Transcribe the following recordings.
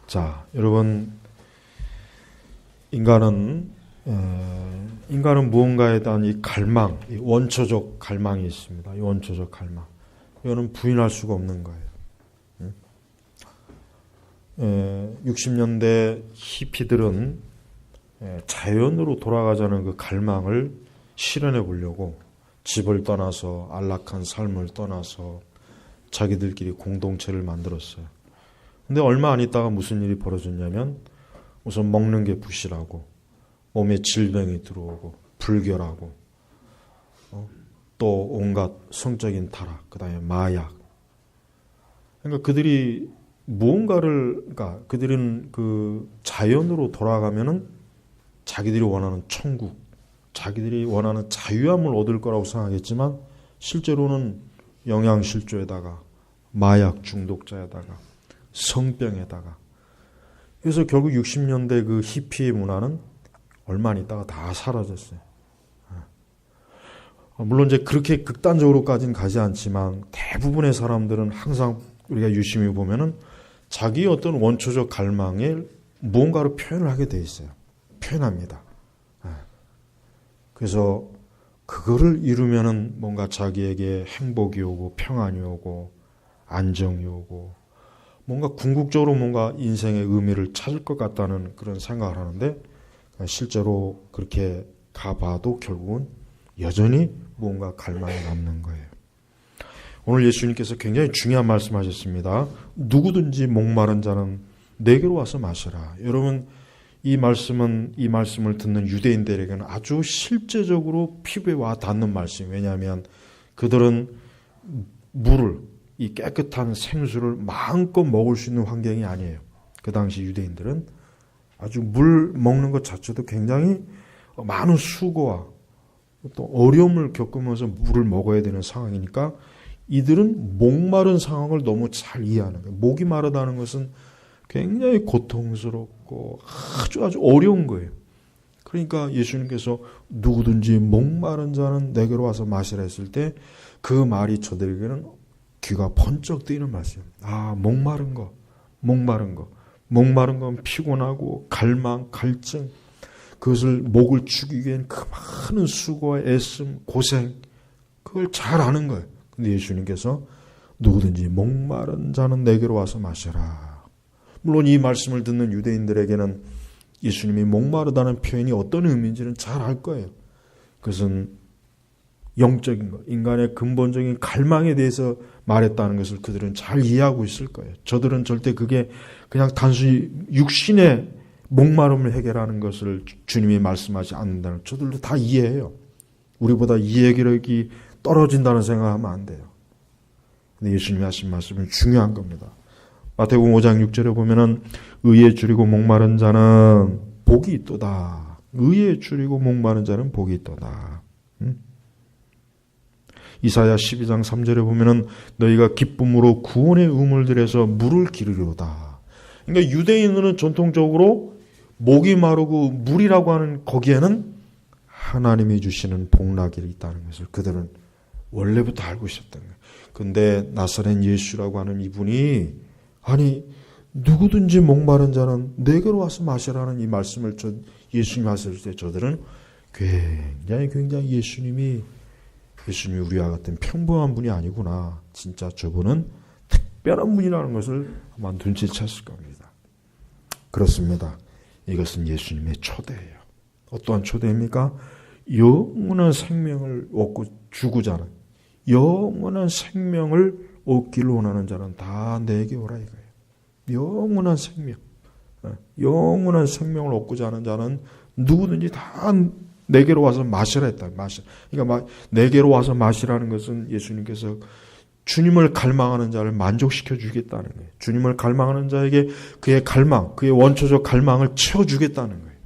자, 여러분, 인간은 무언가에 대한 이 갈망, 이 원초적 갈망이 있습니다. 이 원초적 갈망. 이거는 부인할 수가 없는 거예요. 60년대 히피들은 자연으로 돌아가자는 그 갈망을 실현해 보려고 집을 떠나서 안락한 삶을 떠나서 자기들끼리 공동체를 만들었어요. 근데 얼마 안 있다가 무슨 일이 벌어졌냐면 우선 먹는 게 부실하고 몸에 질병이 들어오고 불결하고 또 온갖 성적인 타락, 그 다음에 마약. 그러니까 그들이 그러니까 그들은 그 자연으로 돌아가면은 자기들이 원하는 천국, 자기들이 원하는 자유함을 얻을 거라고 생각했지만 실제로는 영양실조에다가 마약 중독자에다가 성병에다가. 그래서 결국 60년대 그 히피의 문화는 얼마 안 있다가 다 사라졌어요. 물론 이제 그렇게 극단적으로까지는 가지 않지만 대부분의 사람들은 항상 우리가 유심히 보면은 자기의 어떤 원초적 갈망에 무언가로 표현을 하게 돼 있어요. 표현합니다. 그래서 그거를 이루면은 뭔가 자기에게 행복이 오고 평안이 오고 안정이 오고 뭔가 궁극적으로 뭔가 인생의 의미를 찾을 것 같다는 그런 생각을 하는데 실제로 그렇게 가봐도 결국은 여전히 무언가 갈망이 남는 거예요. 오늘 예수님께서 굉장히 중요한 말씀하셨습니다. 누구든지 목마른 자는 내게로 와서 마시라. 여러분, 이 말씀을 듣는 유대인들에게는 아주 실제적으로 피부에 와 닿는 말씀이에요. 왜냐하면 그들은 물을, 이 깨끗한 생수를 마음껏 먹을 수 있는 환경이 아니에요. 그 당시 유대인들은 아주 물 먹는 것 자체도 굉장히 많은 수고와 또 어려움을 겪으면서 물을 먹어야 되는 상황이니까 이들은 목마른 상황을 너무 잘 이해하는 거예요. 목이 마르다는 것은 굉장히 고통스럽고 아주 어려운 거예요. 그러니까 예수님께서 누구든지 목마른 자는 내게로 와서 마시라 했을 때 그 말이 저들에게는 귀가 번쩍 뜨이는 말씀이에요. 아, 목마른 건 피곤하고 갈망, 갈증, 그것을 목을 죽이기 위한 그 많은 수고와 애씀, 고생, 그걸 잘 아는 거예요. 근데 예수님께서 누구든지 목마른 자는 내게로 와서 마시라. 물론 이 말씀을 듣는 유대인들에게는 예수님이 목마르다는 표현이 어떤 의미인지는 잘 알 거예요. 그것은 영적인 것, 인간의 근본적인 갈망에 대해서 말했다는 것을 그들은 잘 이해하고 있을 거예요. 저들은 절대 그게 그냥 단순히 육신의 목마름을 해결하는 것을 주님이 말씀하지 않는다는, 저들도 다 이해해요. 우리보다 이해력이 떨어진다는 생각하면 안 돼요. 근데 예수님이 하신 말씀은 중요한 겁니다. 마태복음 5장 6절에 보면은 의에 줄이고 목마른 자는 복이 있도다. 의에 줄이고 목마른 자는 복이 있도다. 이사야 12장 3절에 보면은 너희가 기쁨으로 구원의 우물들에서 물을 기르리로다. 그러니까 유대인들은 전통적으로 목이 마르고 물이라고 하는 거기에는 하나님이 주시는 복락이 있다는 것을 그들은 원래부터 알고 있었던 거예요. 근데 나사렛 예수라고 하는 이분이 아니 누구든지 목마른 자는 내게로 와서 마시라는 이 말씀을 예수님이 하실 때 저들은 굉장히 예수님이 우리와 같은 평범한 분이 아니구나. 진짜 저분은 특별한 분이라는 것을 아마 눈치챘을 겁니다. 그렇습니다. 이것은 예수님의 초대예요. 어떠한 초대입니까? 영원한 생명을 얻고 주고자 하는, 영원한 생명을 얻기를 원하는 자는 다 내게 오라 이거예요. 영원한 생명, 영원한 생명을 얻고자 하는 자는 누구든지 다 내게로 와서 마시라 했다. 그러니까 내게로 와서 마시라는 것은 예수님께서 주님을 갈망하는 자를 만족시켜 주겠다는 거예요. 주님을 갈망하는 자에게 그의 갈망, 그의 원초적 갈망을 채워주겠다는 거예요.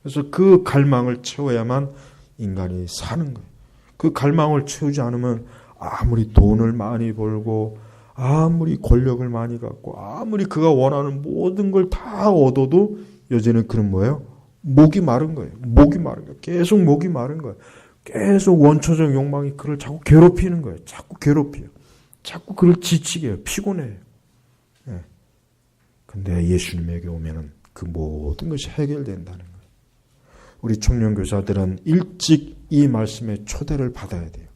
그래서 그 갈망을 채워야만 인간이 사는 거예요. 그 갈망을 채우지 않으면 아무리 돈을 많이 벌고 아무리 권력을 많이 갖고 아무리 그가 원하는 모든 걸 다 얻어도 여전히 그런 뭐예요? 목이 마른 거예요. 목이 마른 거예요. 계속 목이 마른 거예요. 계속 원초적 욕망이 그를 자꾸 괴롭히는 거예요. 자꾸 괴롭혀요. 자꾸 그를 지치게 해요. 피곤해요. 네. 근데 예수님에게 오면은 그 모든 것이 해결된다는 거예요. 우리 청년교사들은 일찍 이 말씀의 초대를 받아야 돼요.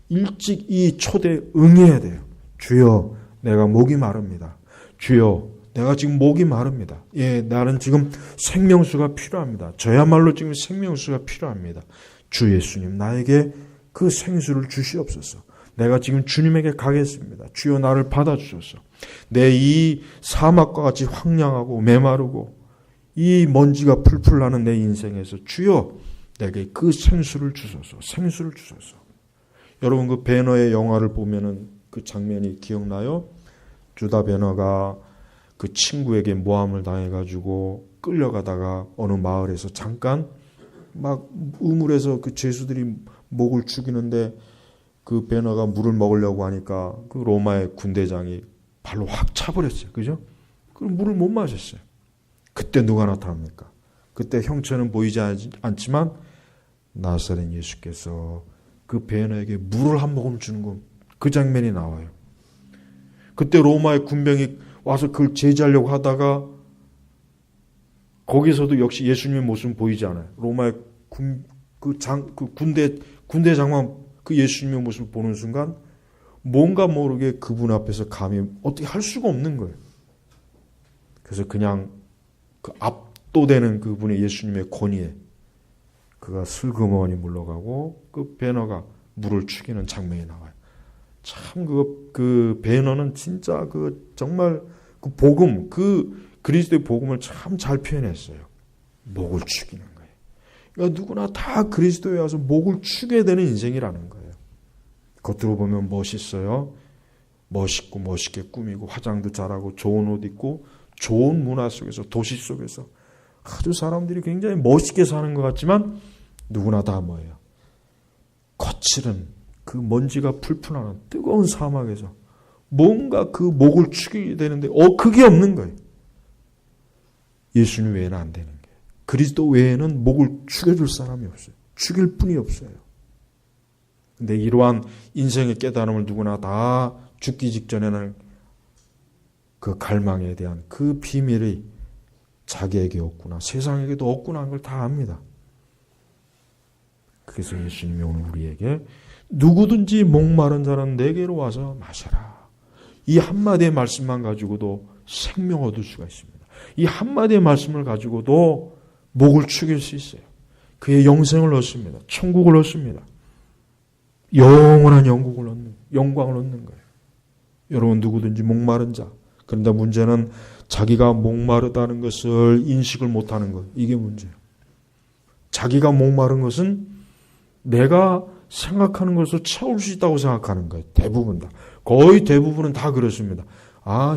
일찍 이 초대에 응해야 돼요. 주여, 내가 목이 마릅니다. 주여, 내가 지금 목이 마릅니다. 예, 나는 지금 생명수가 필요합니다. 저야말로 지금 생명수가 필요합니다. 주 예수님, 나에게 그 생수를 주시옵소서. 내가 지금 주님에게 가겠습니다. 주여, 나를 받아주소서. 내 이 사막과 같이 황량하고 메마르고 이 먼지가 풀풀 나는 내 인생에서 주여, 내게 그 생수를 주소서. 생수를 주소서. 여러분, 그 배너의 영화를 보면은 그 장면이 기억나요? 주다 배너가 그 친구에게 모함을 당해가지고 끌려가다가 어느 마을에서 잠깐 막 우물에서 그 죄수들이 목을 죽이는데 그 배너가 물을 먹으려고 하니까 그 로마의 군대장이 발로 확 차버렸어요. 그죠? 그럼 물을 못 마셨어요. 그때 누가 나타납니까? 그때 형체는 보이지 않지만 나사렛 예수께서 그 배너에게 물을 한 모금 주는 거, 그 장면이 나와요. 그때 로마의 군병이 와서 그걸 제지하려고 하다가 거기서도 역시 예수님의 모습은 보이지 않아요. 로마의 군대 장관 그 예수님의 모습을 보는 순간 뭔가 모르게 그분 앞에서 감히 어떻게 할 수가 없는 거예요. 그래서 그냥 그 압도되는 그분의 예수님의 권위에 그가 슬그머니 물러가고 그 배너가 물을 죽이는 장면이 나와요. 참 그 배너는 진짜 그 정말 그 복음, 그 그리스도의 복음을 참 잘 표현했어요. 목을 축이는 거예요. 그러니까 누구나 다 그리스도에 와서 목을 축게 되는 인생이라는 거예요. 겉으로 보면 멋있어요. 멋있고 멋있게 꾸미고 화장도 잘하고 좋은 옷 입고 좋은 문화 속에서 도시 속에서 아주 사람들이 굉장히 멋있게 사는 것 같지만 누구나 다 뭐예요? 거칠은 그 먼지가 풀풀하는 뜨거운 사막에서 뭔가 그 목을 축이게 되는데 그게 없는 거예요. 예수님 외에는 안 되는 거예요. 그리스도 외에는 목을 축여줄 사람이 없어요. 축일 뿐이 없어요. 근데 이러한 인생의 깨달음을 누구나 다 죽기 직전에는 그 갈망에 대한 그 비밀이 자기에게 없구나, 세상에게도 없구나 하는 걸 다 압니다. 그래서 예수님이 오늘 우리에게 누구든지 목마른 자는 내게로 와서 마셔라. 이 한마디의 말씀만 가지고도 생명 얻을 수가 있습니다. 이 한마디의 말씀을 가지고도 목을 축일 수 있어요. 그의 영생을 얻습니다. 천국을 얻습니다. 영원한 영광을 얻는 거예요. 여러분, 누구든지 목마른 자. 그런데 문제는 자기가 목마르다는 것을 인식을 못하는 것. 이게 문제예요. 자기가 목마른 것은 내가 생각하는 것을 채울 수 있다고 생각하는 거예요. 대부분 다. 거의 대부분은 다 그렇습니다.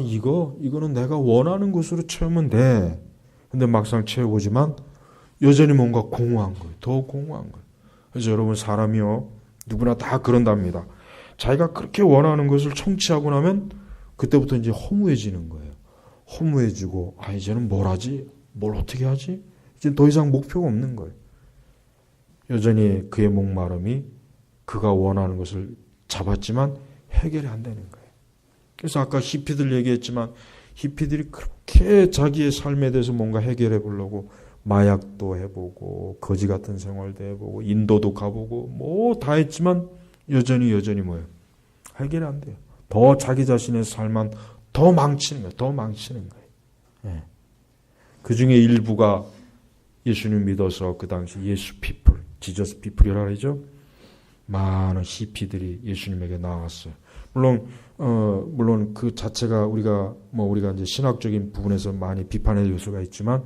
이거는 내가 원하는 것으로 채우면 돼. 근데 막상 채워보지만 여전히 뭔가 공허한 거예요. 더 공허한 거예요. 그래서 여러분, 사람이요, 누구나 다 그런답니다. 자기가 그렇게 원하는 것을 청취하고 나면 그때부터 이제 허무해지는 거예요. 허무해지고 이제는 뭘 하지? 뭘 어떻게 하지? 이제 더 이상 목표가 없는 거예요. 여전히 그의 목마름이 그가 원하는 것을 잡았지만 해결이 안 되는 거예요. 그래서 아까 히피들 얘기했지만 히피들이 그렇게 자기의 삶에 대해서 뭔가 해결해 보려고 마약도 해보고 거지 같은 생활도 해보고 인도도 가보고 뭐 다 했지만 여전히 뭐예요? 해결이 안 돼요. 더 자기 자신의 삶만 더 망치는 거예요. 더 망치는 거예요. 네. 그 중에 일부가 예수님 믿어서 그 당시 예수 피플, 지저스 피플이라고 하죠. 많은 히피들이 예수님에게 나왔어요. 물론 그 자체가 우리가 이제 신학적인 부분에서 많이 비판의 요소가 있지만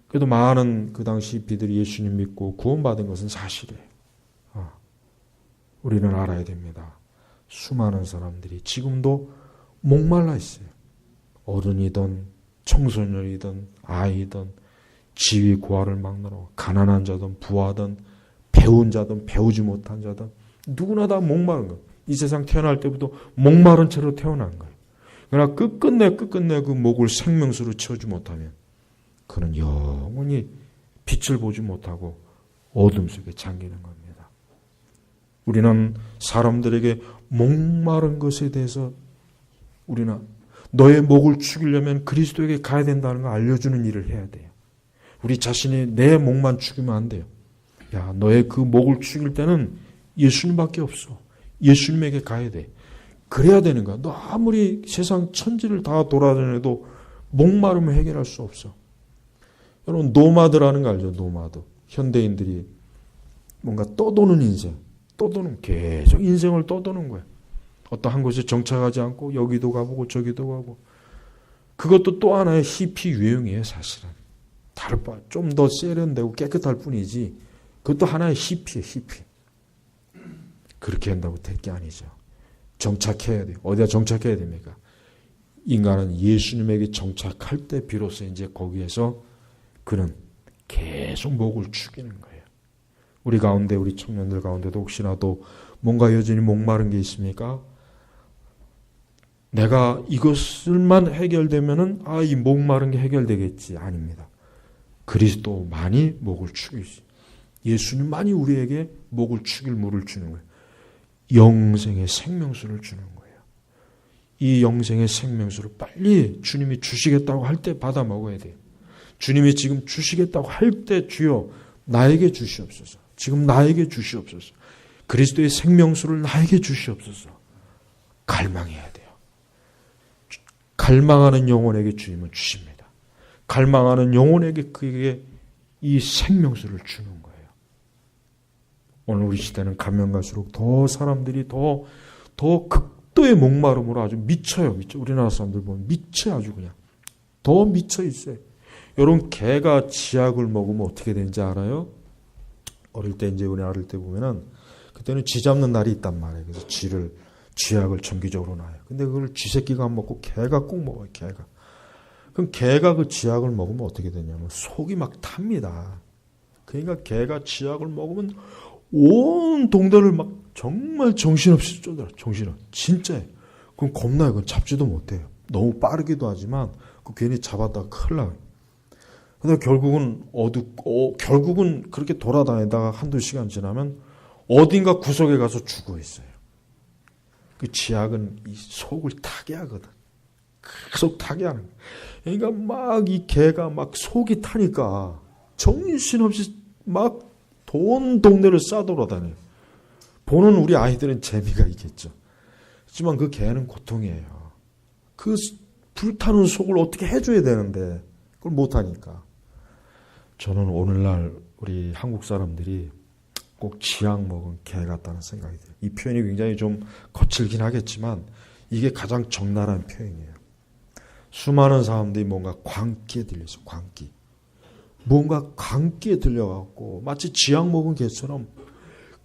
그래도 많은 그 당시 히피들이 예수님 믿고 구원받은 것은 사실이에요. 우리는 알아야 됩니다. 수많은 사람들이 지금도 목말라 있어요. 어른이든 청소년이든 아이든 지위 고하를 막느라고 가난한 자든 부하든 배운 자든 배우지 못한 자든 누구나 다 목마른 거예요. 이 세상 태어날 때부터 목마른 채로 태어난 거예요. 그러나 끝끝내 그 목을 생명수로 채우지 못하면 그는 영원히 빛을 보지 못하고 어둠 속에 잠기는 겁니다. 우리는 사람들에게 목마른 것에 대해서 우리는 너의 목을 축이려면 그리스도에게 가야 된다는 걸 알려주는 일을 해야 돼요. 우리 자신이 내 목만 축이면 안 돼요. 야, 너의 그 목을 축일 때는 예수님밖에 없어. 예수님에게 가야 돼. 그래야 되는 거야. 너 아무리 세상 천지를 다 돌아다녀도 목마름을 해결할 수 없어. 여러분, 노마드라는 거 알죠? 노마드. 현대인들이 뭔가 떠도는 인생. 계속 인생을 떠도는 거야. 어떤 한 곳에 정착하지 않고 여기도 가보고 저기도 가고. 그것도 또 하나의 히피 유형이에요, 사실은. 다를 바, 좀 더 세련되고 깨끗할 뿐이지. 그것도 하나의 히피예요, 히피. 그렇게 한다고 될 게 아니죠. 정착해야 돼요. 어디다 정착해야 됩니까? 인간은 예수님에게 정착할 때 비로소 이제 거기에서 그는 계속 목을 축이는 거예요. 우리 가운데, 우리 청년들 가운데도 혹시라도 뭔가 여전히 목마른 게 있습니까? 내가 이것을만 해결되면은 이 목마른 게 해결되겠지. 아닙니다. 그리스도만이 목을 축이지. 예수님만이 우리에게 목을 축일 물을 주는 거예요. 영생의 생명수를 주는 거예요. 이 영생의 생명수를 빨리 주님이 주시겠다고 할 때 받아 먹어야 돼요. 주님이 지금 주시겠다고 할 때 주여 나에게 주시옵소서. 지금 나에게 주시옵소서. 그리스도의 생명수를 나에게 주시옵소서. 갈망해야 돼요. 갈망하는 영혼에게 주님은 주십니다. 갈망하는 영혼에게 그에게 이 생명수를 주는 거예요. 오늘 우리 시대는 가면 갈수록 더 사람들이 더 극도의 목마름으로 아주 미쳐요. 우리나라 사람들 보면 미쳐 아주 그냥. 더 미쳐 있어요. 여러분, 개가 쥐약을 먹으면 어떻게 되는지 알아요? 어릴 때 이제 우리 어릴 때 보면은 그때는 쥐 잡는 날이 있단 말이에요. 그래서 쥐약을 정기적으로 놔요. 근데 그걸 쥐새끼가 안 먹고 개가 꼭 먹어요. 개가. 그럼 개가 그 쥐약을 먹으면 어떻게 되냐면 속이 막 탑니다. 그러니까 개가 쥐약을 먹으면 온 동네를 막 정말 정신없이 쫓아요. 정신없이. 진짜예요. 그럼 겁나요. 그건 잡지도 못해요. 너무 빠르기도 하지만 그 괜히 잡았다가 큰일 나요. 근데 결국은 결국은 그렇게 돌아다니다가 한두 시간 지나면 어딘가 구석에 가서 죽어 있어요. 그 쥐약은 이 속을 타게 하거든. 계속 타게 하는 거예요. 그러니까 막 이 개가 막 속이 타니까 정신없이 막 돈 동네를 싸돌아다녀요. 보는 우리 아이들은 재미가 있겠죠. 하지만 그 개는 고통이에요. 그 불타는 속을 어떻게 해줘야 되는데 그걸 못하니까. 저는 오늘날 우리 한국 사람들이 꼭 쥐약 먹은 개 같다는 생각이 들어요. 이 표현이 굉장히 좀 거칠긴 하겠지만 이게 가장 적나라한 표현이에요. 수많은 사람들이 뭔가 광기에 들려서 광기. 뭔가 광기에 들려갖고 마치 쥐약 먹은 개처럼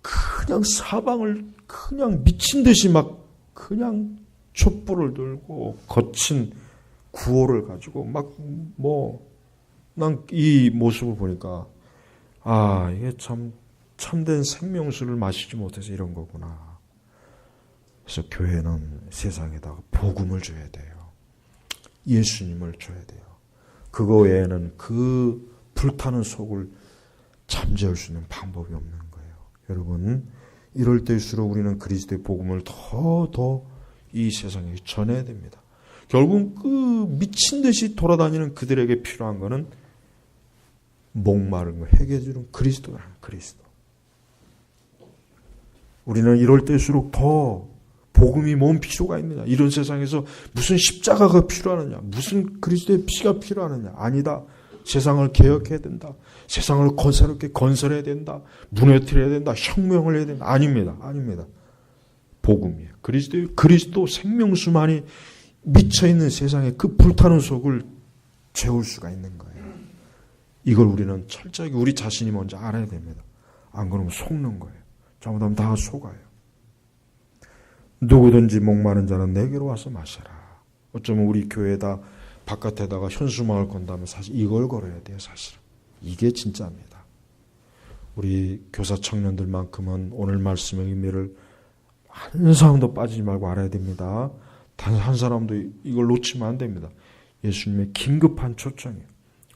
그냥 사방을 그냥 미친 듯이 막 그냥 촛불을 들고 거친 구호를 가지고 막 난 이 모습을 보니까 이게 참된 생명수를 마시지 못해서 이런 거구나. 그래서 교회는 세상에다가 복음을 줘야 돼요. 예수님을 줘야 돼요. 그거 외에는 그 불타는 속을 잠재울 수 있는 방법이 없는 거예요. 여러분, 이럴 때일수록 우리는 그리스도의 복음을 더 이 세상에 전해야 됩니다. 결국 그 미친 듯이 돌아다니는 그들에게 필요한 것은 목마른 걸 해결해주는 그리스도라는 그리스도. 우리는 이럴 때일수록 더 복음이 뭔 필요가 있느냐. 이런 세상에서 무슨 십자가가 필요하느냐. 무슨 그리스도의 피가 필요하느냐. 아니다. 세상을 개혁해야 된다. 세상을 새롭게 건설해야 된다. 무너뜨려야 된다. 혁명을 해야 된다. 아닙니다. 복음이에요. 그리스도 생명수만이 미쳐있는 세상에 그 불타는 속을 채울 수가 있는 거예요. 이걸 우리는 철저하게 우리 자신이 먼저 알아야 됩니다. 안 그러면 속는 거예요. 잘못하면 다 속아요. 누구든지 목마른 자는 내게로 와서 마셔라. 어쩌면 우리 교회에다 바깥에다가 현수막을 건다면 사실 이걸 걸어야 돼요. 사실은. 이게 진짜입니다. 우리 교사 청년들만큼은 오늘 말씀의 의미를 한 사람도 빠지지 말고 알아야 됩니다. 단 한 사람도 이걸 놓치면 안 됩니다. 예수님의 긴급한 초청이에요.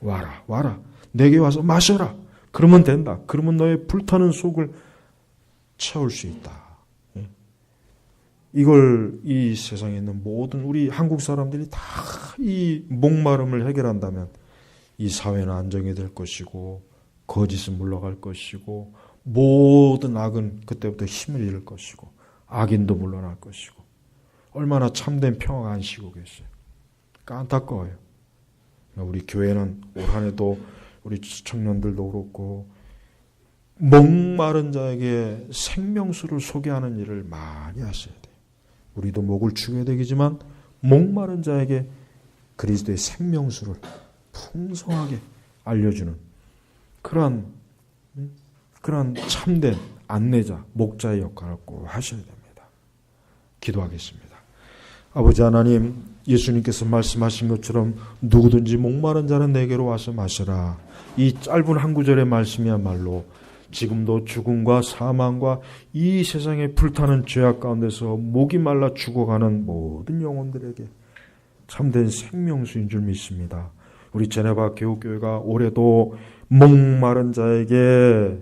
와라. 내게 와서 마셔라. 그러면 된다. 그러면 너의 불타는 속을 채울 수 있다. 이걸 이 세상에 있는 모든 우리 한국 사람들이 다 이 목마름을 해결한다면 이 사회는 안정이 될 것이고 거짓은 물러갈 것이고 모든 악은 그때부터 힘을 잃을 것이고 악인도 물러날 것이고 얼마나 참된 평화가 안식고 계세요. 안타까워요. 우리 교회는 올 한 해도 우리 청년들도 그렇고 목마른 자에게 생명수를 소개하는 일을 많이 하셔야 돼요. 우리도 목을 축여야 되겠지만 목마른 자에게 그리스도의 생명수를 풍성하게 알려주는 그런 참된 안내자, 목자의 역할을 꼭 하셔야 됩니다. 기도하겠습니다. 아버지 하나님, 예수님께서 말씀하신 것처럼 누구든지 목마른 자는 내게로 와서 마시라. 이 짧은 한 구절의 말씀이야말로 지금도 죽음과 사망과 이 세상에 불타는 죄악 가운데서 목이 말라 죽어가는 모든 영혼들에게 참된 생명수인 줄 믿습니다. 우리 제네바 개옥교회가 올해도 목마른 자에게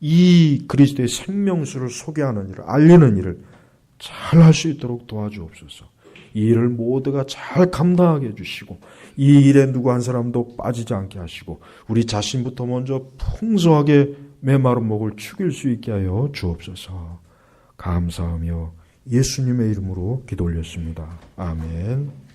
이 그리스도의 생명수를 소개하는 일을, 알리는 일을 잘 할 수 있도록 도와주옵소서. 이 일을 모두가 잘 감당하게 해주시고 이 일에 누구 한 사람도 빠지지 않게 하시고 우리 자신부터 먼저 풍성하게 메마른 목을 축일 수 있게 하여 주옵소서. 감사하며 예수님의 이름으로 기도 올렸습니다. 아멘.